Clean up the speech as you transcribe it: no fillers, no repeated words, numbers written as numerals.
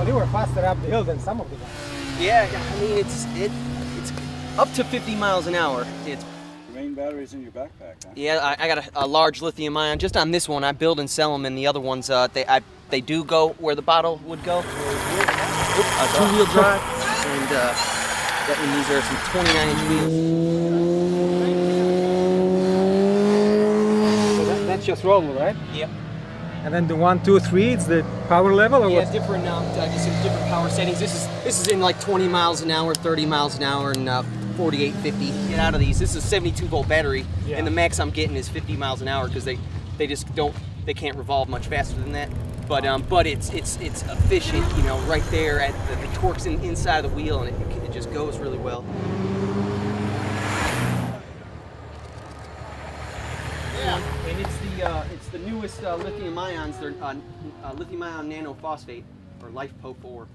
But you were faster up the hill than some of the guys. Yeah, I mean it's up to 50 miles an hour. It's The main battery's in your backpack, huh? Yeah, I got a large lithium ion. Just on this one, I build and sell them, and the other ones, they do go where the bottle would go. Two-wheel drive, and that one, these are some 29-inch wheels. So that's just roll, right? Yep. And then the 1, 2, 3, it's the power level, or Yeah, what? different just some different power settings. This is in like 20 miles an hour, 30 miles an hour, and 48, 50. Get out of these. This is a 72-volt battery, Yeah. and the max I'm getting is 50 miles an hour because they just they can't revolve much faster than that. But it's efficient, you know, right there at the torque's inside of the wheel, and it just goes really well. Yeah, and it's the newest lithium ions. They're lithium ion nanophosphate, or LiFePO4.